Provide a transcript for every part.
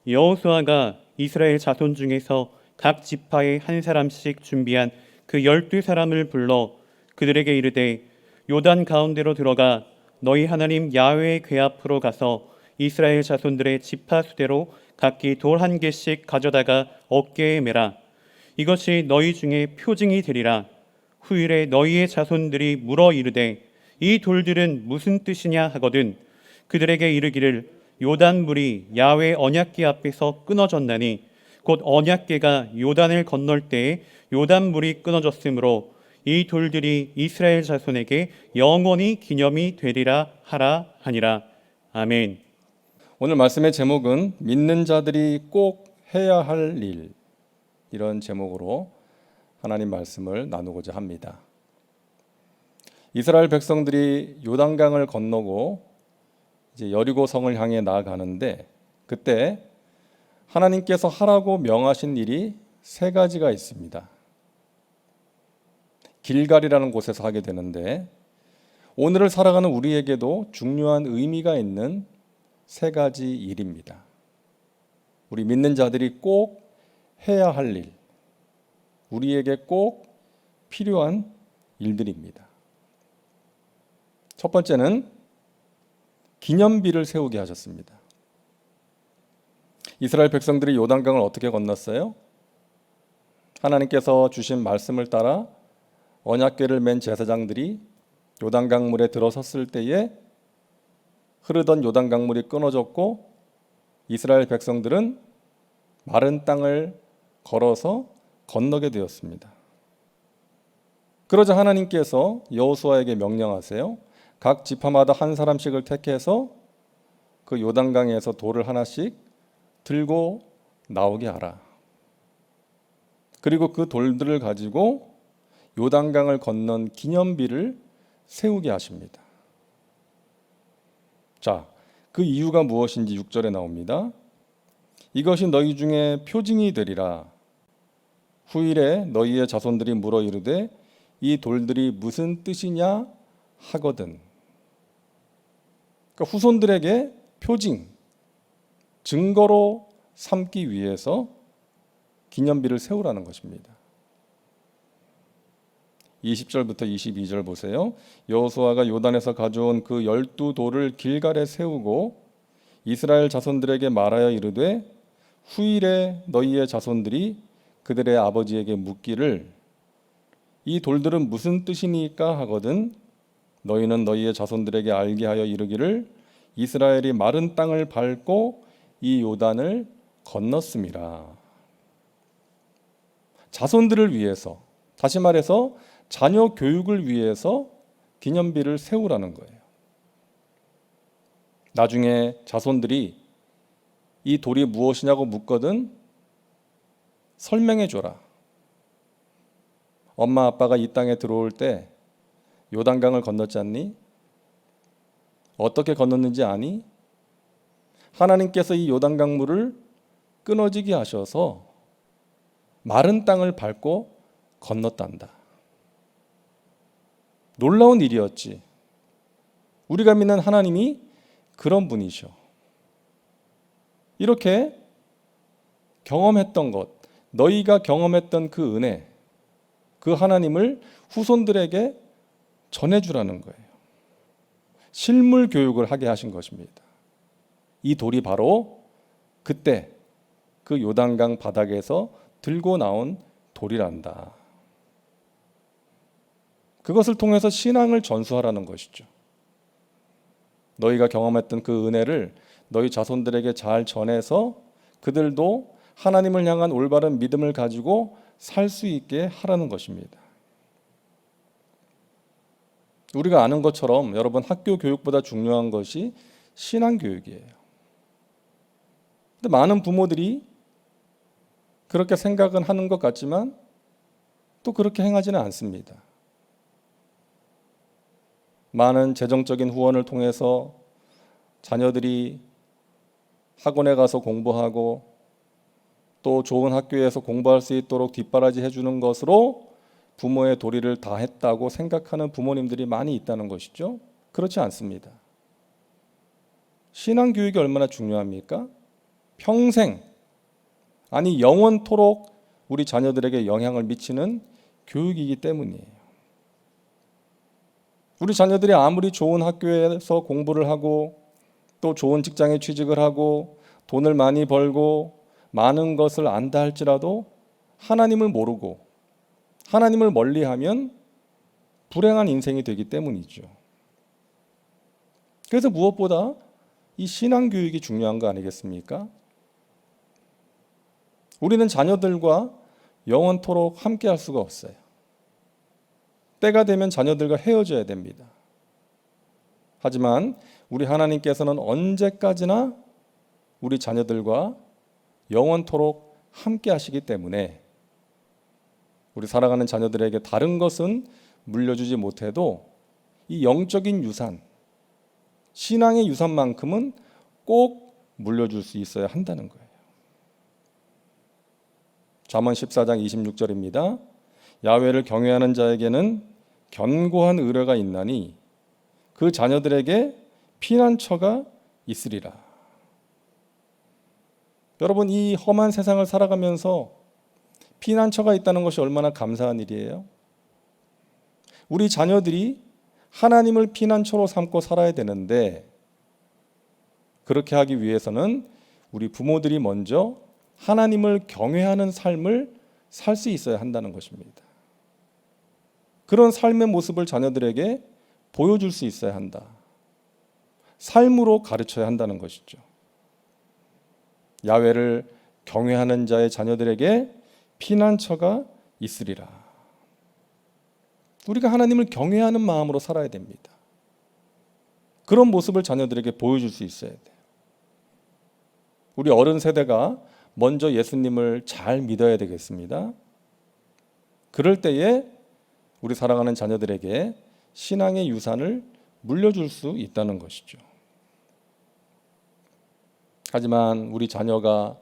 여호수아가 이스라엘 자손 중에서 각 지파에 한 사람씩 준비한 그 12사람을 불러 그들에게 이르되 요단 가운데로 들어가 너희 하나님 야훼의 궤 앞으로 가서 이스라엘 자손들의 지파 수대로 각기 돌 한 개씩 가져다가 어깨에 매라. 이것이 너희 중에 표징이 되리라. 후일에 너희의 자손들이 물어 이르되 이 돌들은 무슨 뜻이냐 하거든 그들에게 이르기를 요단 물이 야훼 언약궤 앞에서 끊어졌나니 곧 언약궤가 요단을 건널 때에 요단 물이 끊어졌으므로 이 돌들이 이스라엘 자손에게 영원히 기념이 되리라 하라 하니라. 아멘. 오늘 말씀의 제목은 믿는 자들이 꼭 해야 할 일, 이런 제목으로 하나님 말씀을 나누고자 합니다. 이스라엘 백성들이 요단강을 건너고 이제 여리고 성을 향해 나아가는데 그때 하나님께서 하라고 명하신 일이 세 가지가 있습니다. 길갈이라는 곳에서 하게 되는데 오늘을 살아가는 우리에게도 중요한 의미가 있는 세 가지 일입니다. 우리 믿는 자들이 꼭 해야 할 일, 우리에게 꼭 필요한 일들입니다. 첫 번째는 기념비를 세우게 하셨습니다. 이스라엘 백성들이 요단강을 어떻게 건넜어요? 하나님께서 주신 말씀을 따라 언약궤를 맨 제사장들이 요단강 물에 들어섰을 때에 흐르던 요단강 물이 끊어졌고 이스라엘 백성들은 마른 땅을 걸어서 건너게 되었습니다. 그러자 하나님께서 여호수아에게 명령하세요. 각 지파마다 한 사람씩을 택해서 그 요단강에서 돌을 하나씩 들고 나오게 하라. 그리고 그 돌들을 가지고 요단강을 건넌 기념비를 세우게 하십니다. 자, 그 이유가 무엇인지 6절에 나옵니다. 이것이 너희 중에 표징이 되리라. 후일에 너희의 자손들이 물어 이르되 이 돌들이 무슨 뜻이냐 하거든. 그러니까 후손들에게 표징, 증거로 삼기 위해서 기념비를 세우라는 것입니다. 20절부터 22절 보세요. 여호수아가 요단에서 가져온 그 12돌을 길갈에 세우고 이스라엘 자손들에게 말하여 이르되 후일에 너희의 자손들이 그들의 아버지에게 묻기를 이 돌들은 무슨 뜻이니까 하거든 너희는 너희의 자손들에게 알게 하여 이르기를 이스라엘이 마른 땅을 밟고 이 요단을 건넜음이라. 자손들을 위해서, 다시 말해서 자녀 교육을 위해서 기념비를 세우라는 거예요. 나중에 자손들이 이 돌이 무엇이냐고 묻거든 설명해 줘라. 엄마 아빠가 이 땅에 들어올 때 요단강을 건넜지 않니? 어떻게 건넜는지 아니? 하나님께서 이 요단강 물을 끊어지게 하셔서 마른 땅을 밟고 건넜단다. 놀라운 일이었지. 우리가 믿는 하나님이 그런 분이셔. 이렇게 경험했던 것, 너희가 경험했던 그 은혜, 그 하나님을 후손들에게 전해주라는 거예요. 실물 교육을 하게 하신 것입니다. 이 돌이 바로 그때 그 요단강 바닥에서 들고 나온 돌이란다. 그것을 통해서 신앙을 전수하라는 것이죠. 너희가 경험했던 그 은혜를 너희 자손들에게 잘 전해서 그들도 하나님을 향한 올바른 믿음을 가지고 살 수 있게 하라는 것입니다. 우리가 아는 것처럼 여러분 학교 교육보다 중요한 것이 신앙 교육이에요. 근데 많은 부모들이 그렇게 생각은 하는 것 같지만 또 그렇게 행하지는 않습니다. 많은 재정적인 후원을 통해서 자녀들이 학원에 가서 공부하고 또 좋은 학교에서 공부할 수 있도록 뒷바라지 해주는 것으로 부모의 도리를 다 했다고 생각하는 부모님들이 많이 있다는 것이죠. 그렇지 않습니다. 신앙교육이 얼마나 중요합니까? 평생, 아니 영원토록 우리 자녀들에게 영향을 미치는 교육이기 때문이에요. 우리 자녀들이 아무리 좋은 학교에서 공부를 하고 또 좋은 직장에 취직을 하고 돈을 많이 벌고 많은 것을 안다 할지라도 하나님을 모르고 하나님을 멀리하면 불행한 인생이 되기 때문이죠. 그래서 무엇보다 이 신앙교육이 중요한 거 아니겠습니까? 우리는 자녀들과 영원토록 함께 할 수가 없어요. 때가 되면 자녀들과 헤어져야 됩니다. 하지만 우리 하나님께서는 언제까지나 우리 자녀들과 영원토록 함께 하시기 때문에 우리 살아가는 자녀들에게 다른 것은 물려주지 못해도 이 영적인 유산, 신앙의 유산만큼은 꼭 물려줄 수 있어야 한다는 거예요. 잠언 14장 26절입니다. 야훼를 경외하는 자에게는 견고한 의뢰가 있나니 그 자녀들에게 피난처가 있으리라. 여러분, 이 험한 세상을 살아가면서 피난처가 있다는 것이 얼마나 감사한 일이에요. 우리 자녀들이 하나님을 피난처로 삼고 살아야 되는데 그렇게 하기 위해서는 우리 부모들이 먼저 하나님을 경외하는 삶을 살 수 있어야 한다는 것입니다. 그런 삶의 모습을 자녀들에게 보여줄 수 있어야 한다. 삶으로 가르쳐야 한다는 것이죠. 야훼를 경외하는 자의 자녀들에게 피난처가 있으리라. 우리가 하나님을 경외하는 마음으로 살아야 됩니다. 그런 모습을 자녀들에게 보여줄 수 있어야 돼요. 우리 어른 세대가 먼저 예수님을 잘 믿어야 되겠습니다. 그럴 때에 우리 사랑하는 자녀들에게 신앙의 유산을 물려줄 수 있다는 것이죠. 하지만 우리 자녀가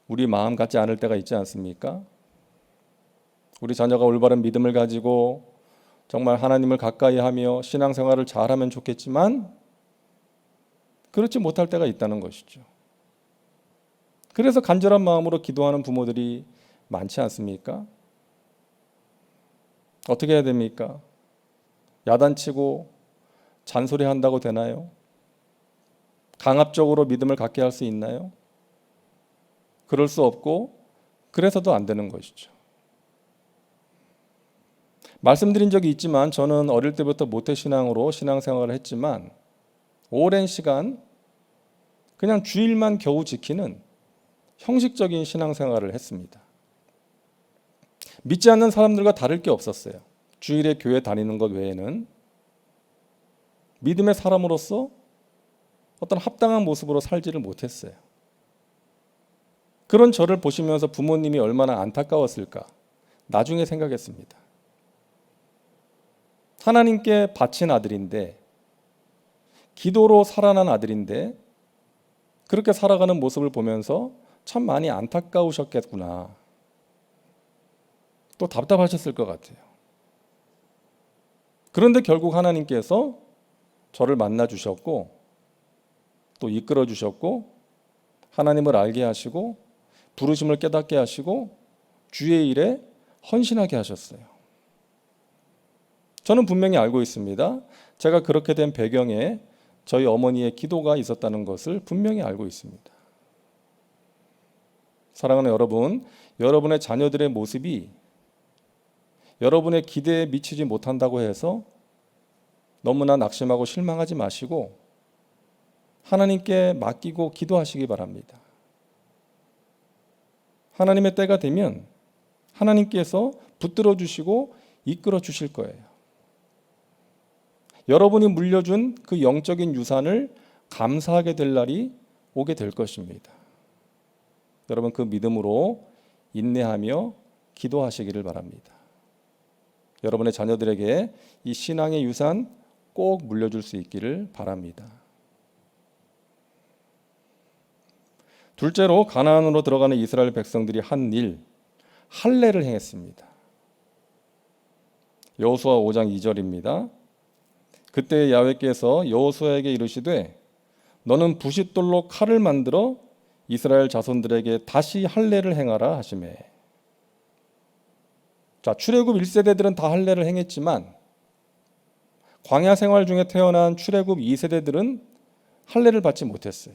우리 마음 같지 않을 때가 있지 않습니까? 우리 자녀가 올바른 믿음을 가지고 정말 하나님을 가까이 하며 신앙생활을 잘하면 좋겠지만 그렇지 못할 때가 있다는 것이죠. 그래서 간절한 마음으로 기도하는 부모들이 많지 않습니까? 어떻게 해야 됩니까? 야단치고 잔소리한다고 되나요? 강압적으로 믿음을 갖게 할 수 있나요? 그럴 수 없고 그래서도 안 되는 것이죠. 말씀드린 적이 있지만 저는 어릴 때부터 모태신앙으로 신앙생활을 했지만 오랜 시간 그냥 주일만 겨우 지키는 형식적인 신앙생활을 했습니다. 믿지 않는 사람들과 다를 게 없었어요. 주일에 교회 다니는 것 외에는 믿음의 사람으로서 어떤 합당한 모습으로 살지를 못했어요. 그런 저를 보시면서 부모님이 얼마나 안타까웠을까 나중에 생각했습니다. 하나님께 바친 아들인데 기도로 살아난 아들인데 그렇게 살아가는 모습을 보면서 참 많이 안타까우셨겠구나. 또 답답하셨을 것 같아요. 그런데 결국 하나님께서 저를 만나 주셨고 또 이끌어 주셨고 하나님을 알게 하시고 부르심을 깨닫게 하시고 주의 일에 헌신하게 하셨어요. 저는 분명히 알고 있습니다. 제가 그렇게 된 배경에 저희 어머니의 기도가 있었다는 것을 분명히 알고 있습니다. 사랑하는 여러분, 여러분의 자녀들의 모습이 여러분의 기대에 미치지 못한다고 해서 너무나 낙심하고 실망하지 마시고 하나님께 맡기고 기도하시기 바랍니다. 하나님의 때가 되면 하나님께서 붙들어 주시고 이끌어 주실 거예요. 여러분이 물려준 그 영적인 유산을 감사하게 될 날이 오게 될 것입니다. 여러분 그 믿음으로 인내하며 기도하시기를 바랍니다. 여러분의 자녀들에게 이 신앙의 유산 꼭 물려줄 수 있기를 바랍니다. 둘째로 가나안으로 들어가는 이스라엘 백성들이 한 일, 할례를 행했습니다. 여호수아 5장 2절입니다. 그때 야훼께서 여호수아에게 이르시되 너는 부싯돌로 칼을 만들어 이스라엘 자손들에게 다시 할례를 행하라 하시매. 자, 출애굽 1세대들은 다 할례를 행했지만 광야 생활 중에 태어난 출애굽 2세대들은 할례를 받지 못했어요.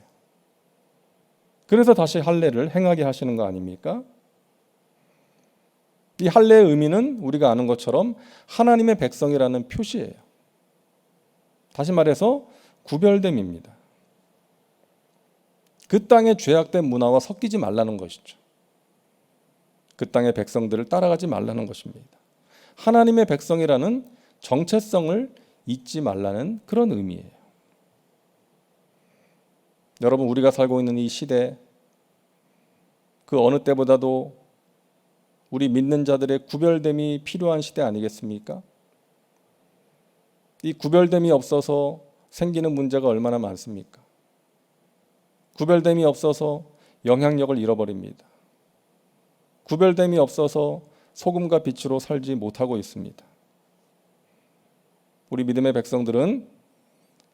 그래서 다시 할례를 행하게 하시는 거 아닙니까? 이 할례의 의미는 우리가 아는 것처럼 하나님의 백성이라는 표시예요. 다시 말해서 구별됨입니다. 그 땅의 죄악된 문화와 섞이지 말라는 것이죠. 그 땅의 백성들을 따라가지 말라는 것입니다. 하나님의 백성이라는 정체성을 잊지 말라는 그런 의미예요. 여러분, 우리가 살고 있는 이 시대, 그 어느 때보다도 우리 믿는 자들의 구별됨이 필요한 시대 아니겠습니까? 이 구별됨이 없어서 생기는 문제가 얼마나 많습니까? 구별됨이 없어서 영향력을 잃어버립니다. 구별됨이 없어서 소금과 빛으로 살지 못하고 있습니다. 우리 믿음의 백성들은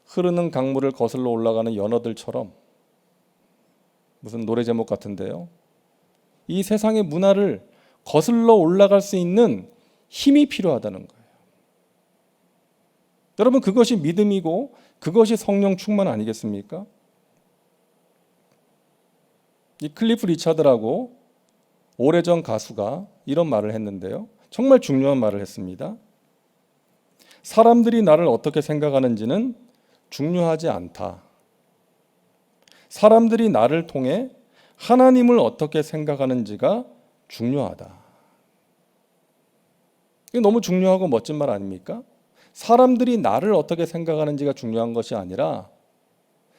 흐르는 강물을 거슬러 올라가는 연어들처럼, 무슨 노래 제목 같은데요, 이 세상의 문화를 거슬러 올라갈 수 있는 힘이 필요하다는 거예요. 여러분, 그것이 믿음이고 그것이 성령 충만 아니겠습니까? 이 클리프 리차드라고 오래전 가수가 이런 말을 했는데요, 정말 중요한 말을 했습니다. 사람들이 나를 어떻게 생각하는지는 중요하지 않다. 사람들이 나를 통해 하나님을 어떻게 생각하는지가 중요하다. 이게 너무 중요하고 멋진 말 아닙니까? 사람들이 나를 어떻게 생각하는지가 중요한 것이 아니라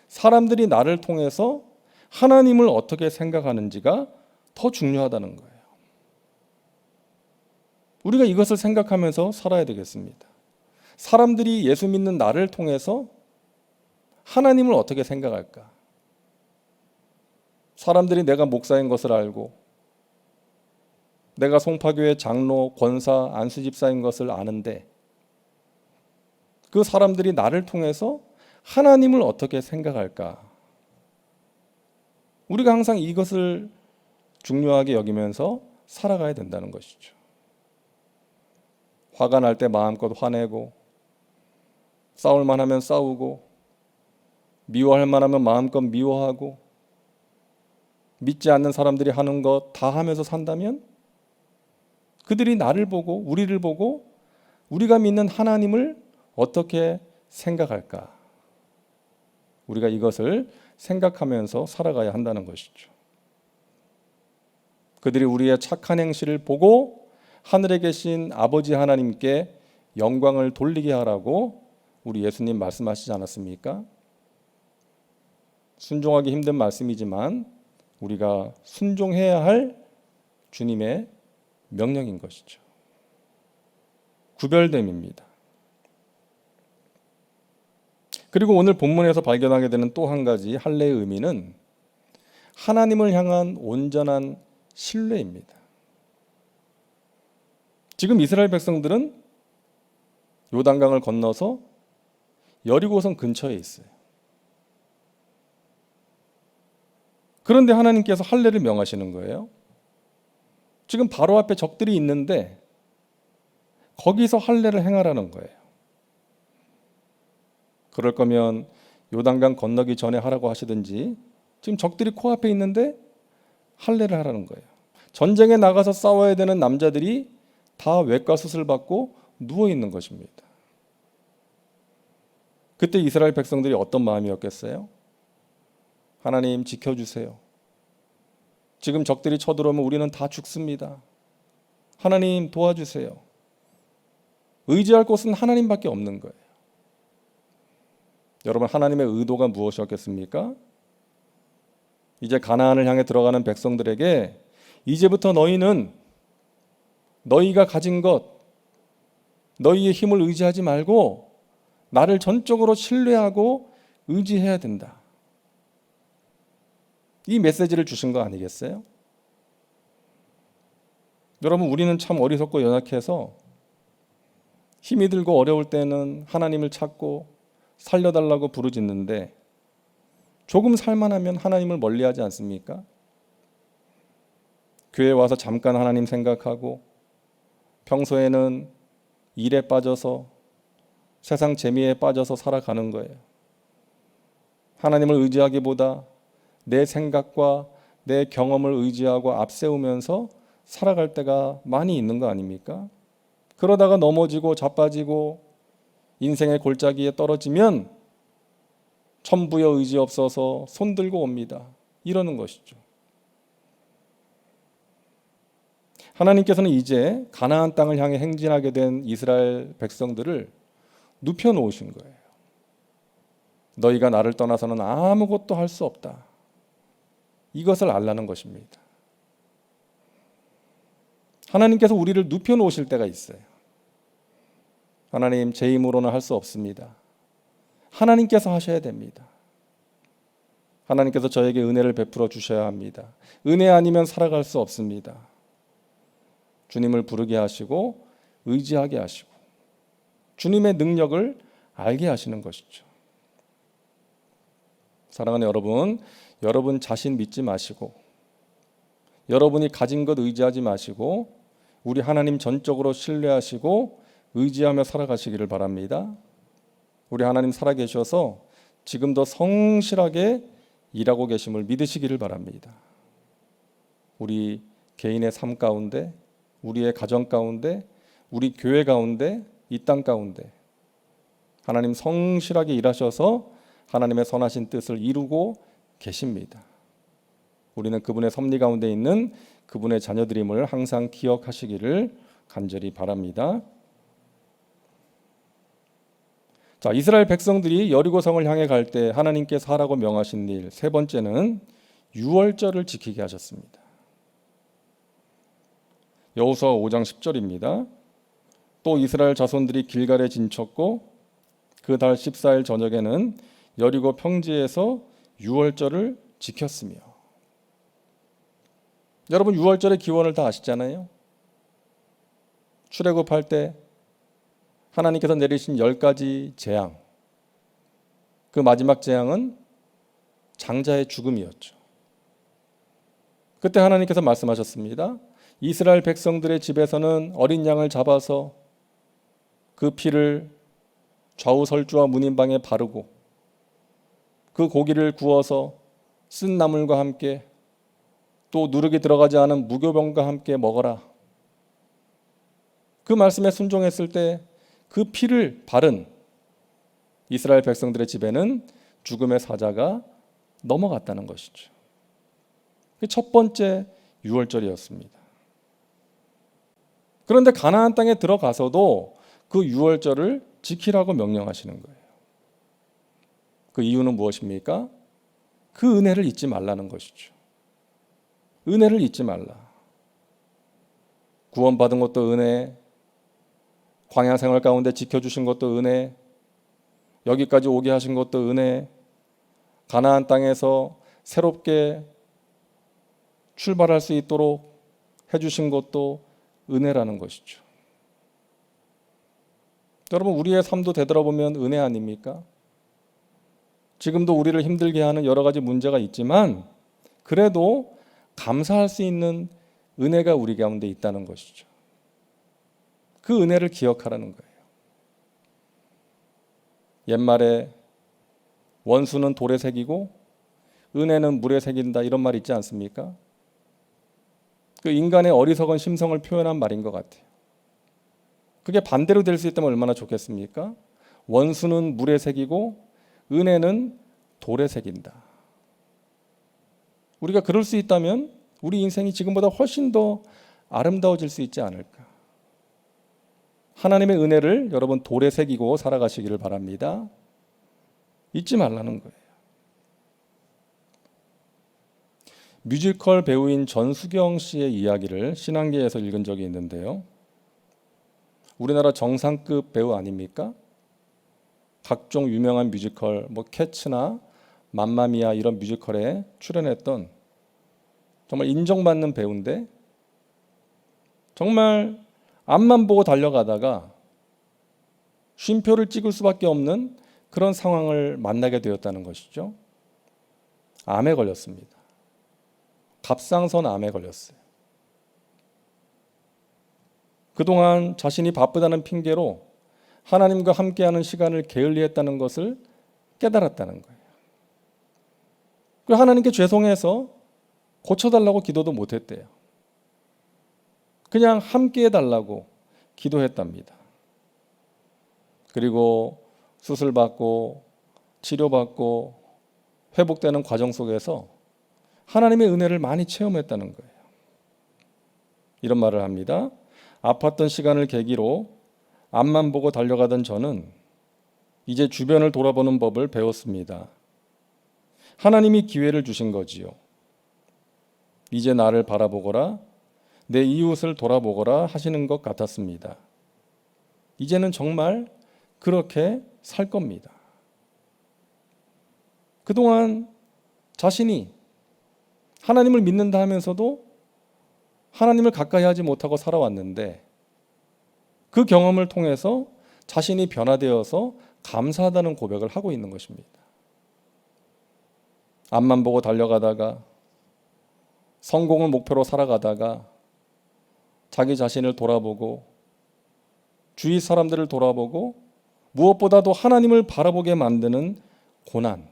사람들이 나를 통해서 하나님을 어떻게 생각하는지가 더 중요하다는 거예요. 우리가 이것을 생각하면서 살아야 되겠습니다. 사람들이 예수 믿는 나를 통해서 하나님을 어떻게 생각할까? 사람들이 내가 목사인 것을 알고 내가 송파교회 장로, 권사, 안수집사인 것을 아는데 그 사람들이 나를 통해서 하나님을 어떻게 생각할까? 우리가 항상 이것을 중요하게 여기면서 살아가야 된다는 것이죠. 화가 날 때 마음껏 화내고, 싸울 만하면 싸우고, 미워할 만하면 마음껏 미워하고, 믿지 않는 사람들이 하는 것 다 하면서 산다면 그들이 나를 보고 우리를 보고 우리가 믿는 하나님을 어떻게 생각할까? 우리가 이것을 생각하면서 살아가야 한다는 것이죠. 그들이 우리의 착한 행실을 보고 하늘에 계신 아버지 하나님께 영광을 돌리게 하라고 우리 예수님 말씀하시지 않았습니까? 순종하기 힘든 말씀이지만 우리가 순종해야 할 주님의 명령인 것이죠. 구별됨입니다. 그리고 오늘 본문에서 발견하게 되는 또 한 가지 할례의 의미는 하나님을 향한 온전한 신뢰입니다. 지금 이스라엘 백성들은 요단강을 건너서 여리고성 근처에 있어요. 그런데 하나님께서 할례를 명하시는 거예요. 지금 바로 앞에 적들이 있는데 거기서 할례를 행하라는 거예요. 그럴 거면 요단강 건너기 전에 하라고 하시든지, 지금 적들이 코앞에 있는데 할례를 하라는 거예요. 전쟁에 나가서 싸워야 되는 남자들이 다 외과 수술 받고 누워 있는 것입니다. 그때 이스라엘 백성들이 어떤 마음이었겠어요? 하나님 지켜주세요. 지금 적들이 쳐들어오면 우리는 다 죽습니다. 하나님 도와주세요. 의지할 곳은 하나님밖에 없는 거예요. 여러분, 하나님의 의도가 무엇이었겠습니까? 이제 가나안을 향해 들어가는 백성들에게 이제부터 너희는 너희가 가진 것, 너희의 힘을 의지하지 말고 나를 전적으로 신뢰하고 의지해야 된다. 이 메시지를 주신 거 아니겠어요? 여러분, 우리는 참 어리석고 연약해서 힘이 들고 어려울 때는 하나님을 찾고 살려달라고 부르짖는데 조금 살만하면 하나님을 멀리하지 않습니까? 교회 와서 잠깐 하나님 생각하고 평소에는 일에 빠져서 세상 재미에 빠져서 살아가는 거예요. 하나님을 의지하기보다 내 생각과 내 경험을 의지하고 앞세우면서 살아갈 때가 많이 있는 거 아닙니까? 그러다가 넘어지고 자빠지고 인생의 골짜기에 떨어지면 천부여 의지 없어서 손들고 옵니다. 이러는 것이죠. 하나님께서는 이제 가나안 땅을 향해 행진하게 된 이스라엘 백성들을 눕혀놓으신 거예요. 너희가 나를 떠나서는 아무것도 할 수 없다. 이것을 알라는 것입니다. 하나님께서 우리를 눕혀놓으실 때가 있어요. 하나님, 제 힘으로는 할 수 없습니다. 하나님께서 하셔야 됩니다. 하나님께서 저에게 은혜를 베풀어 주셔야 합니다. 은혜 아니면 살아갈 수 없습니다. 주님을 부르게 하시고 의지하게 하시고 주님의 능력을 알게 하시는 것이죠. 사랑하는 여러분, 여러분 자신 믿지 마시고 여러분이 가진 것 의지하지 마시고 우리 하나님 전적으로 신뢰하시고 의지하며 살아가시기를 바랍니다. 우리 하나님 살아계셔서 지금도 성실하게 일하고 계심을 믿으시기를 바랍니다. 우리 개인의 삶 가운데, 우리의 가정 가운데, 우리 교회 가운데, 이 땅 가운데 하나님 성실하게 일하셔서 하나님의 선하신 뜻을 이루고 계십니다. 우리는 그분의 섭리 가운데 있는 그분의 자녀들임을 항상 기억하시기를 간절히 바랍니다. 자, 이스라엘 백성들이 여리고성을 향해 갈 때 하나님께서 하라고 명하신 일, 세 번째는 유월절을 지키게 하셨습니다. 여호수아 5장 10절입니다. 또 이스라엘 자손들이 길갈에 진쳤고 그 달 14일 저녁에는 여리고 평지에서 유월절을 지켰으며. 여러분, 유월절의 기원을 다 아시잖아요. 출애굽할 때 하나님께서 내리신 10가지 재앙, 그 마지막 재앙은 장자의 죽음이었죠. 그때 하나님께서 말씀하셨습니다. 이스라엘 백성들의 집에서는 어린 양을 잡아서 그 피를 좌우설주와 문인방에 바르고 그 고기를 구워서 쓴 나물과 함께 또 누룩이 들어가지 않은 무교병과 함께 먹어라. 그 말씀에 순종했을 때 그 피를 바른 이스라엘 백성들의 집에는 죽음의 사자가 넘어갔다는 것이죠. 첫 번째 유월절이었습니다. 그런데 가나안 땅에 들어가서도 그 유월절을 지키라고 명령하시는 거예요. 그 이유는 무엇입니까? 그 은혜를 잊지 말라는 것이죠. 은혜를 잊지 말라. 구원받은 것도 은혜, 광야 생활 가운데 지켜주신 것도 은혜, 여기까지 오게 하신 것도 은혜, 가나안 땅에서 새롭게 출발할 수 있도록 해주신 것도 은혜라는 것이죠. 여러분, 우리의 삶도 되돌아보면 은혜 아닙니까? 지금도 우리를 힘들게 하는 여러 가지 문제가 있지만 그래도 감사할 수 있는 은혜가 우리 가운데 있다는 것이죠. 그 은혜를 기억하라는 거예요. 옛말에 원수는 돌에 새기고 은혜는 물에 새긴다 이런 말 있지 않습니까? 그 인간의 어리석은 심성을 표현한 말인 것 같아요. 그게 반대로 될 수 있다면 얼마나 좋겠습니까? 원수는 물에 새기고 은혜는 돌에 새긴다. 우리가 그럴 수 있다면 우리 인생이 지금보다 훨씬 더 아름다워질 수 있지 않을까. 하나님의 은혜를 여러분 돌에 새기고 살아가시기를 바랍니다. 잊지 말라는 거예요. 뮤지컬 배우인 전수경 씨의 이야기를 신앙계에서 읽은 적이 있는데요. 우리나라 정상급 배우 아닙니까? 각종 유명한 뮤지컬, 캐츠나 맘마미아 이런 뮤지컬에 출연했던 정말 인정받는 배우인데 정말 앞만 보고 달려가다가 쉼표를 찍을 수밖에 없는 그런 상황을 만나게 되었다는 것이죠. 암에 걸렸습니다. 갑상선 암에 걸렸어요. 그동안 자신이 바쁘다는 핑계로 하나님과 함께하는 시간을 게을리했다는 것을 깨달았다는 거예요. 그 하나님께 죄송해서 고쳐달라고 기도도 못했대요. 그냥 함께 해달라고 기도했답니다. 그리고 수술받고 치료받고 회복되는 과정 속에서 하나님의 은혜를 많이 체험했다는 거예요. 이런 말을 합니다. 아팠던 시간을 계기로 앞만 보고 달려가던 저는 이제 주변을 돌아보는 법을 배웠습니다. 하나님이 기회를 주신 거지요. 이제 나를 바라보거라, 내 이웃을 돌아보거라 하시는 것 같았습니다. 이제는 정말 그렇게 살 겁니다. 그동안 자신이 하나님을 믿는다 하면서도 하나님을 가까이 하지 못하고 살아왔는데 그 경험을 통해서 자신이 변화되어서 감사하다는 고백을 하고 있는 것입니다. 앞만 보고 달려가다가 성공을 목표로 살아가다가 자기 자신을 돌아보고 주위 사람들을 돌아보고 무엇보다도 하나님을 바라보게 만드는 고난.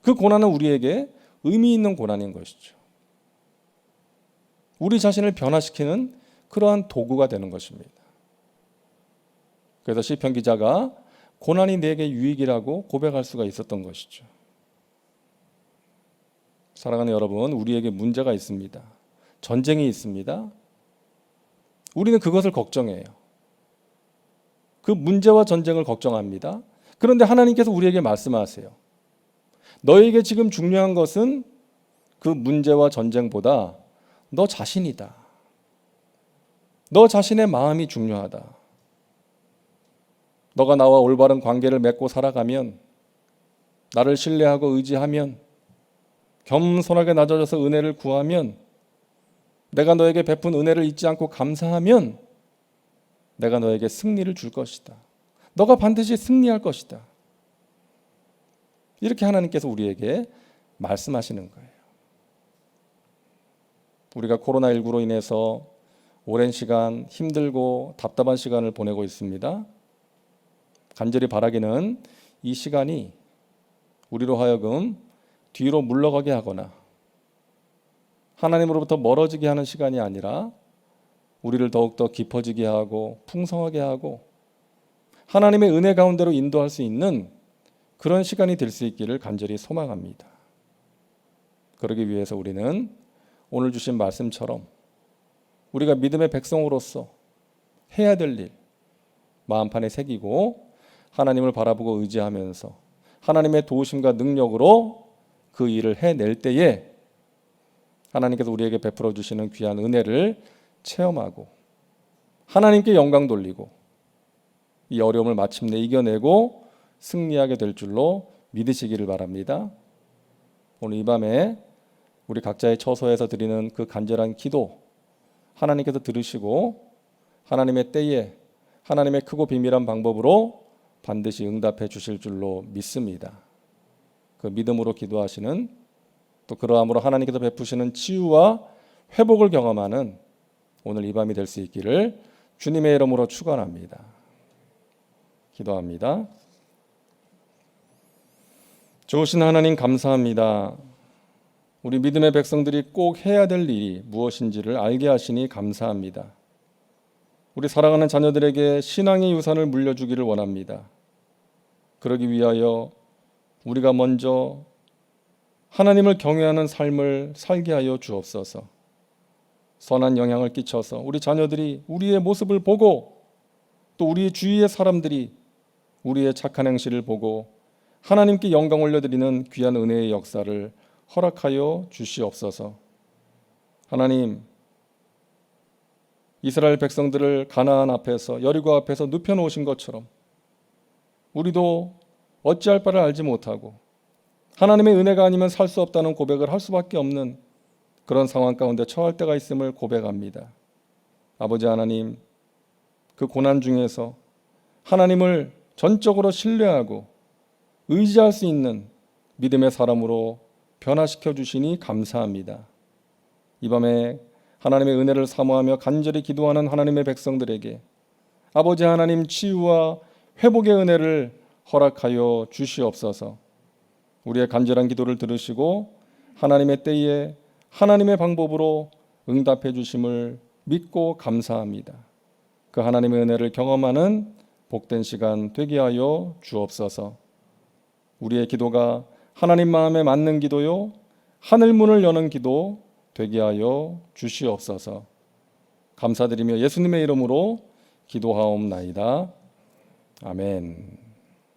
그 고난은 우리에게 의미 있는 고난인 것이죠. 우리 자신을 변화시키는 그러한 도구가 되는 것입니다. 그래서 시편 기자가 고난이 내게 유익이라고 고백할 수가 있었던 것이죠. 사랑하는 여러분, 우리에게 문제가 있습니다. 전쟁이 있습니다. 우리는 그것을 걱정해요. 그 문제와 전쟁을 걱정합니다. 그런데 하나님께서 우리에게 말씀하세요. 너에게 지금 중요한 것은 그 문제와 전쟁보다 너 자신이다. 너 자신의 마음이 중요하다. 너가 나와 올바른 관계를 맺고 살아가면, 나를 신뢰하고 의지하면, 겸손하게 낮아져서 은혜를 구하면, 내가 너에게 베푼 은혜를 잊지 않고 감사하면 내가 너에게 승리를 줄 것이다. 너가 반드시 승리할 것이다. 이렇게 하나님께서 우리에게 말씀하시는 거예요. 우리가 코로나19로 인해서 오랜 시간 힘들고 답답한 시간을 보내고 있습니다. 간절히 바라기는 이 시간이 우리로 하여금 뒤로 물러가게 하거나 하나님으로부터 멀어지게 하는 시간이 아니라 우리를 더욱더 깊어지게 하고 풍성하게 하고 하나님의 은혜 가운데로 인도할 수 있는 그런 시간이 될 수 있기를 간절히 소망합니다. 그러기 위해서 우리는 오늘 주신 말씀처럼 우리가 믿음의 백성으로서 해야 될 일 마음판에 새기고 하나님을 바라보고 의지하면서 하나님의 도우심과 능력으로 그 일을 해낼 때에 하나님께서 우리에게 베풀어 주시는 귀한 은혜를 체험하고 하나님께 영광 돌리고 이 어려움을 마침내 이겨내고 승리하게 될 줄로 믿으시기를 바랍니다. 오늘 이 밤에 우리 각자의 처소에서 드리는 그 간절한 기도 하나님께서 들으시고 하나님의 때에 하나님의 크고 비밀한 방법으로 반드시 응답해 주실 줄로 믿습니다. 그 믿음으로 기도하시는 또 그러함으로 하나님께서 베푸시는 치유와 회복을 경험하는 오늘 이 밤이 될 수 있기를 주님의 이름으로 축원합니다. 기도합니다. 좋으신 하나님 감사합니다. 우리 믿음의 백성들이 꼭 해야 될 일이 무엇인지를 알게 하시니 감사합니다. 우리 사랑하는 자녀들에게 신앙의 유산을 물려주기를 원합니다. 그러기 위하여 우리가 먼저 하나님을 경외하는 삶을 살게 하여 주옵소서. 선한 영향을 끼쳐서 우리 자녀들이 우리의 모습을 보고 또 우리 주위의 사람들이 우리의 착한 행실을 보고 하나님께 영광 올려드리는 귀한 은혜의 역사를 허락하여 주시옵소서. 하나님, 이스라엘 백성들을 가나안 앞에서 여리고 앞에서 눕혀놓으신 것처럼 우리도 어찌할 바를 알지 못하고 하나님의 은혜가 아니면 살 수 없다는 고백을 할 수밖에 없는 그런 상황 가운데 처할 때가 있음을 고백합니다. 아버지 하나님, 그 고난 중에서 하나님을 전적으로 신뢰하고 의지할 수 있는 믿음의 사람으로 변화시켜 주시니 감사합니다. 이 밤에 하나님의 은혜를 사모하며 간절히 기도하는 하나님의 백성들에게 아버지 하나님 치유와 회복의 은혜를 허락하여 주시옵소서. 우리의 간절한 기도를 들으시고 하나님의 때에 하나님의 방법으로 응답해 주심을 믿고 감사합니다. 그 하나님의 은혜를 경험하는 복된 시간 되게 하여 주옵소서. 우리의 기도가 하나님 마음에 맞는 기도요 하늘 문을 여는 기도 되게 하여 주시옵소서. 감사드리며 예수님의 이름으로 기도하옵나이다. 아멘.